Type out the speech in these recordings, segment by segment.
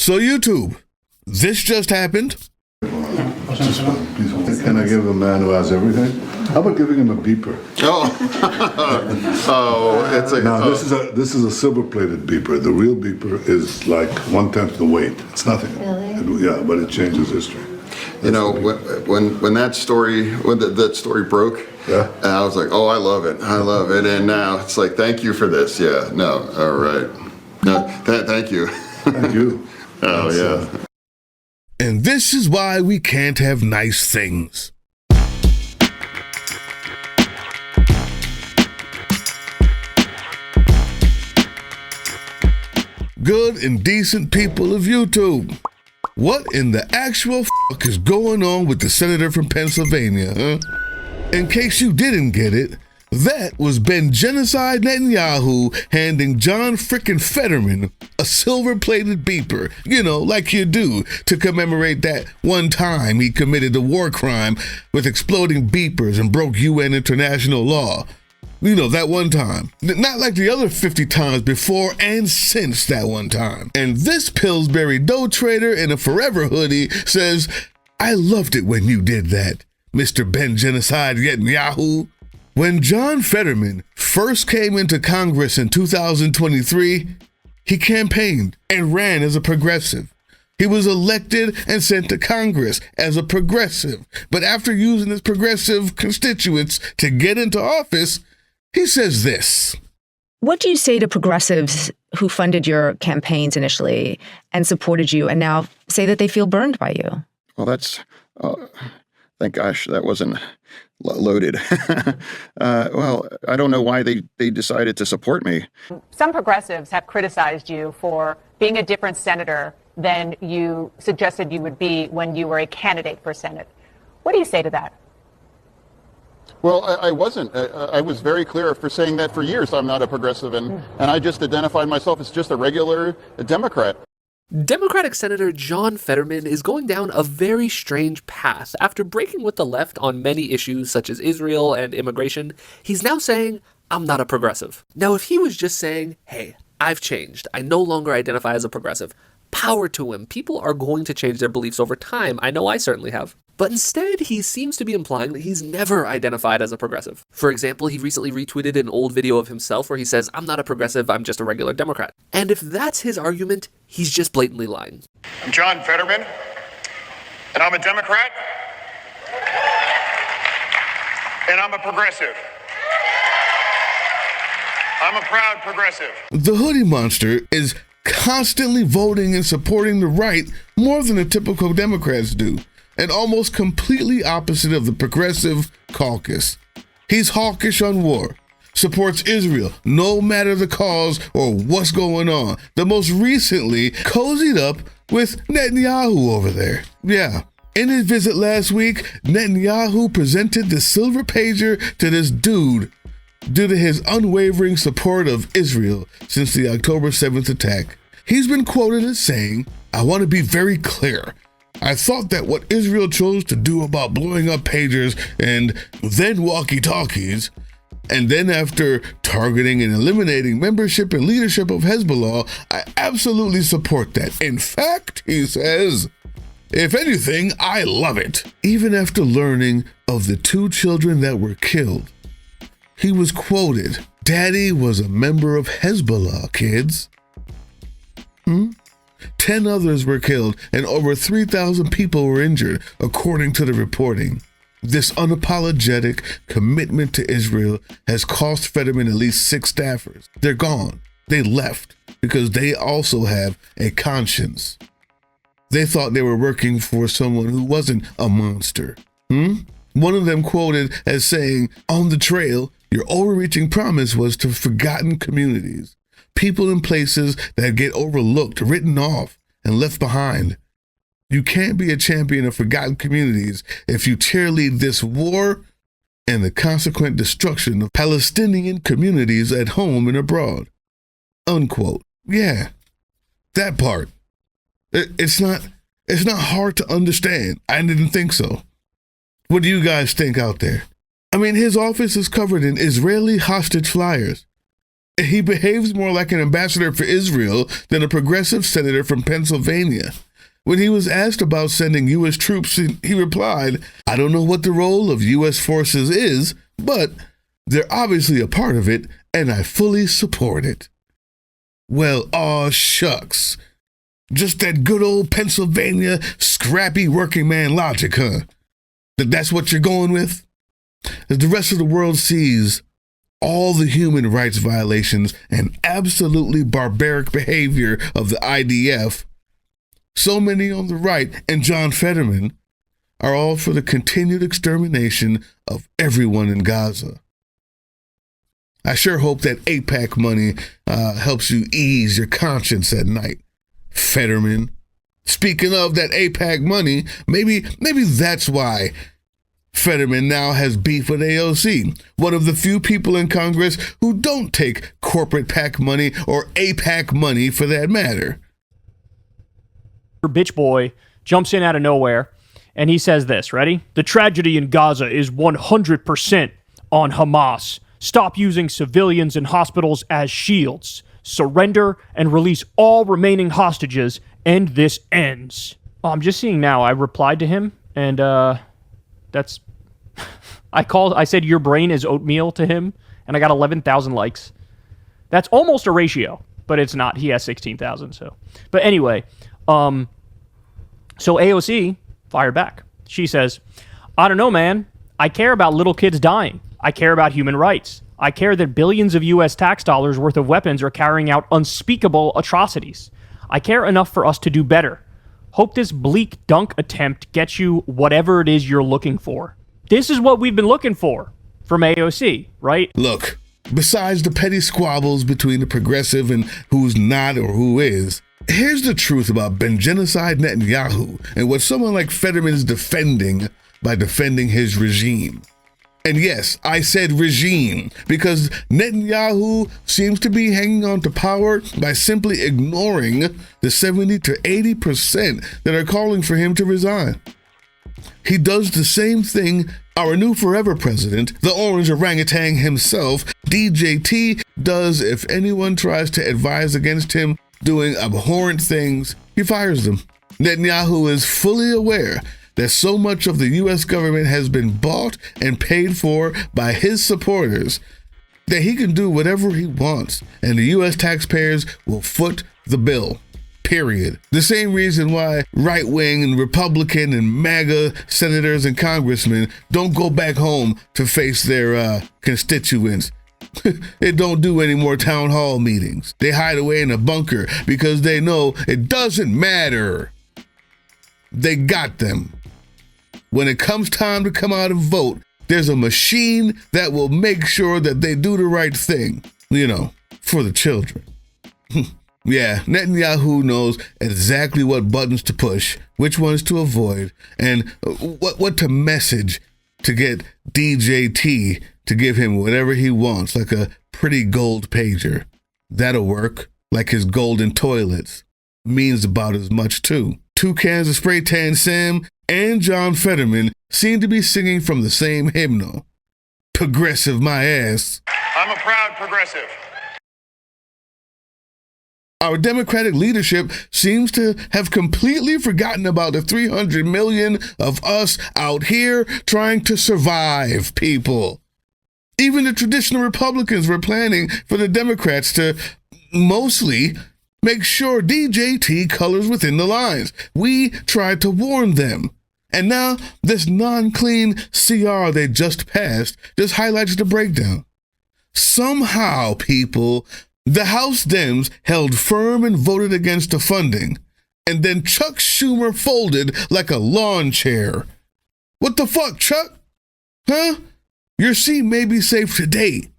So YouTube, this just happened. Can I give a man who has everything? How about giving him a beeper? It's a. Now this is a silver-plated beeper. The real beeper is like 1/10 the weight. It's nothing. Really? But it changes history. You know, when that story that story broke, yeah, and I was like, oh, I love it, and now it's like, thank you for this. Yeah, no, all right, no, thank you. Thank you. Oh yeah. And this is why we can't have nice things. Good and decent people of YouTube. What in the actual fuck is going on with the senator from Pennsylvania, huh? In case you didn't get it, that was Ben Genocide Netanyahu handing John frickin' Fetterman a silver-plated beeper, like you do, to commemorate that one time he committed a war crime with exploding beepers and broke UN international law. That one time. Not like the other 50 times before and since that one time. And this Pillsbury dough trader in a forever hoodie says, I loved it when you did that, Mr. Ben Genocide Netanyahu. When John Fetterman first came into Congress in 2023, he campaigned and ran as a progressive. He was elected and sent to Congress as a progressive. But after using his progressive constituents to get into office, he says this. What do you say to progressives who funded your campaigns initially and supported you and now say that they feel burned by you? Well, that's, thank gosh, that wasn't loaded. Well, I don't know why they decided to support me. Some progressives have criticized you for being a different senator than you suggested you would be when you were a candidate for Senate. What do you say to that? Well, I wasn't. I was very clear for saying that for years. I'm not a progressive, and I just identified myself as just a regular Democrat. Democratic Senator John Fetterman is going down a very strange path. After breaking with the left on many issues such as Israel and immigration, he's now saying, I'm not a progressive. Now, if he was just saying, hey, I've changed, I no longer identify as a progressive, power to him. People are going to change their beliefs over time. I know I certainly have. But instead, he seems to be implying that he's never identified as a progressive. For example, he recently retweeted an old video of himself where he says, I'm not a progressive, I'm just a regular Democrat. And if that's his argument, he's just blatantly lying. I'm John Fetterman, and I'm a Democrat, and I'm a progressive. I'm a proud progressive. The hoodie monster is constantly voting and supporting the right more than the typical Democrats do, and almost completely opposite of the progressive caucus. He's hawkish on war, supports Israel no matter the cause or what's going on. The most recently cozied up with Netanyahu over there. Yeah. In his visit last week, Netanyahu presented the silver pager to this dude due to his unwavering support of Israel since the October 7th attack. He's been quoted as saying, I want to be very clear. I thought that what Israel chose to do about blowing up pagers and then walkie-talkies, and then after targeting and eliminating membership and leadership of Hezbollah, I absolutely support that. In fact, he says, if anything, I love it. Even after learning of the 2 children that were killed, he was quoted, Daddy was a member of Hezbollah, kids. 10 others were killed and over 3,000 people were injured, according to the reporting. This unapologetic commitment to Israel has cost Fetterman at least 6 staffers. They're gone. They left because they also have a conscience. They thought they were working for someone who wasn't a monster. One of them quoted as saying, on the trail, your overreaching promise was to forgotten communities, people in places that get overlooked, written off, and left behind. You can't be a champion of forgotten communities if you cheerlead this war and the consequent destruction of Palestinian communities at home and abroad. Unquote. Yeah, that part. It's not hard to understand. I didn't think so. What do you guys think out there? I mean, his office is covered in Israeli hostage flyers. He behaves more like an ambassador for Israel than a progressive senator from Pennsylvania. When he was asked about sending U.S. troops, he replied, "I don't know what the role of U.S. forces is, but they're obviously a part of it, and I fully support it." Well, aw shucks. Just that good old Pennsylvania scrappy working man logic, huh? That's what you're going with? As the rest of the world sees all the human rights violations and absolutely barbaric behavior of the IDF, so many on the right and John Fetterman are all for the continued extermination of everyone in Gaza. I sure hope that AIPAC money helps you ease your conscience at night, Fetterman. Speaking of that AIPAC money, maybe that's why Fetterman now has beef with A.O.C., one of the few people in Congress who don't take corporate PAC money or AIPAC money for that matter. Bitch boy jumps in out of nowhere and he says this, ready? "The tragedy in Gaza is 100% on Hamas. Stop using civilians and hospitals as shields. Surrender and release all remaining hostages, and this ends." Oh, I'm just seeing now. I replied to him, and that's... I said your brain is oatmeal to him, and I got 11,000 likes. That's almost a ratio, but it's not. He has 16,000, so... But anyway, so A.O.C. fired back. She says, "I don't know, man. I care about little kids dying. I care about human rights. I care that billions of U.S. tax dollars worth of weapons are carrying out unspeakable atrocities. I care enough for us to do better. Hope this bleak dunk attempt gets you whatever it is you're looking for." This is what we've been looking for from AOC, right? Look, besides the petty squabbles between the progressive and who's not or who is, here's the truth about Ben-Genocide Netanyahu and what someone like Fetterman is defending by defending his regime. And yes, I said regime, because Netanyahu seems to be hanging on to power by simply ignoring the 70 to 80% that are calling for him to resign. He does the same thing our new forever president, the orange orangutan himself, DJT, does if anyone tries to advise against him doing abhorrent things. He fires them. Netanyahu is fully aware that so much of the U.S. government has been bought and paid for by his supporters that he can do whatever he wants, and the U.S. taxpayers will foot the bill. Period. The same reason why right-wing and Republican and MAGA senators and congressmen don't go back home to face their constituents. They don't do any more town hall meetings. They hide away in a bunker because they know it doesn't matter. They got them. When it comes time to come out and vote, there's a machine that will make sure that they do the right thing, for the children. Yeah, Netanyahu knows exactly what buttons to push, which ones to avoid, and what to message to get DJT to give him whatever he wants, like a pretty gold pager. That'll work, like his golden toilets. Means about as much, too. 2 cans of spray tan Sam and John Fetterman seem to be singing from the same hymnal. Progressive my ass. I'm a proud progressive. Our Democratic leadership seems to have completely forgotten about the 300 million of us out here trying to survive, people. Even the traditional Republicans were planning for the Democrats to mostly make sure DJT colors within the lines. We tried to warn them. And now this non-clean CR they just passed just highlights the breakdown. Somehow, people, the House Dems held firm and voted against the funding, and then Chuck Schumer folded like a lawn chair. What the fuck, Chuck? Huh? Your seat may be safe today,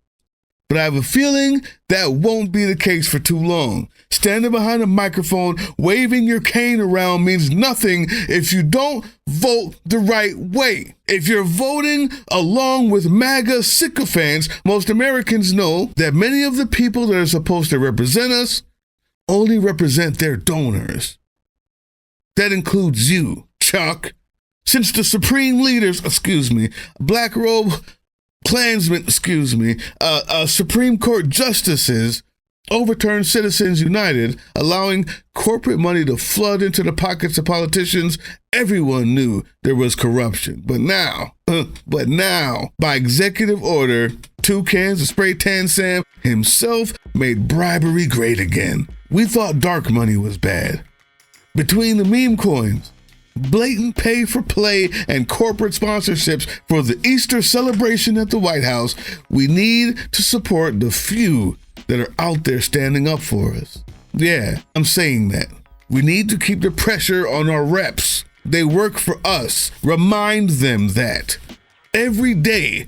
but I have a feeling that won't be the case for too long. Standing behind a microphone, waving your cane around means nothing if you don't vote the right way. If you're voting along with MAGA sycophants, most Americans know that many of the people that are supposed to represent us only represent their donors. That includes you, Chuck. Since the supreme leaders, Black Robe Supreme Court justices overturned Citizens United, allowing corporate money to flood into the pockets of politicians. Everyone knew there was corruption. But now, by executive order, Toucans, the spray tan Sam himself, made bribery great again. We thought dark money was bad. Between the meme coins, blatant pay for play, and corporate sponsorships for the Easter celebration at the White House, we need to support the few that are out there standing up for us. Yeah, I'm saying that. We need to keep the pressure on our reps. They work for us. Remind them that. Every day.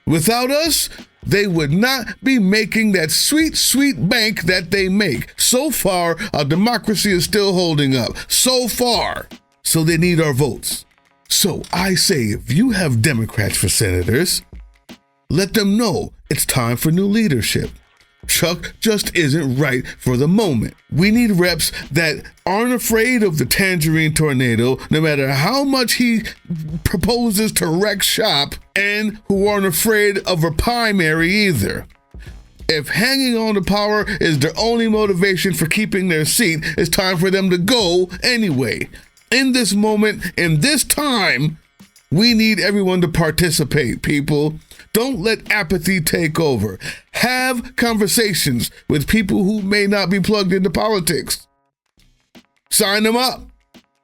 Without us, they would not be making that sweet, sweet bank that they make. So far, our democracy is still holding up. So far. So they need our votes. So I say, if you have Democrats for senators, let them know it's time for new leadership. Chuck just isn't right for the moment. We need reps that aren't afraid of the tangerine tornado, no matter how much he proposes to wreck shop, and who aren't afraid of a primary either. If hanging on to power is their only motivation for keeping their seat, it's time for them to go anyway. In this moment, in this time, we need everyone to participate, people. Don't let apathy take over. Have conversations with people who may not be plugged into politics. Sign them up.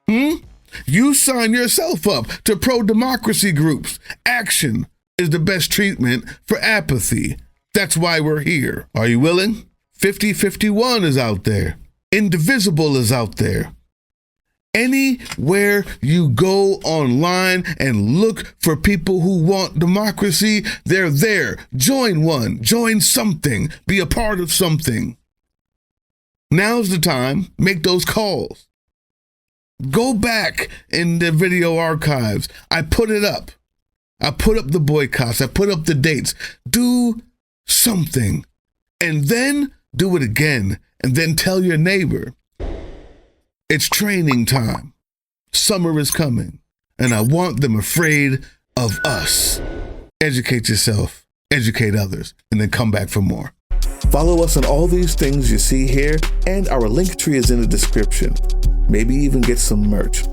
You sign yourself up to pro-democracy groups. Action is the best treatment for apathy. That's why we're here. Are you willing? 5051 is out there. Indivisible is out there. Anywhere you go online and look for people who want democracy, they're there. Join one, join something, be a part of something. Now's the time, make those calls. Go back in the video archives. I put it up. I put up the boycotts. I put up the dates. Do something. And then do it again. And then tell your neighbor. It's training time. Summer is coming, and I want them afraid of us. Educate yourself, educate others, and then come back for more. Follow us on all these things you see here, and our link tree is in the description. Maybe even get some merch.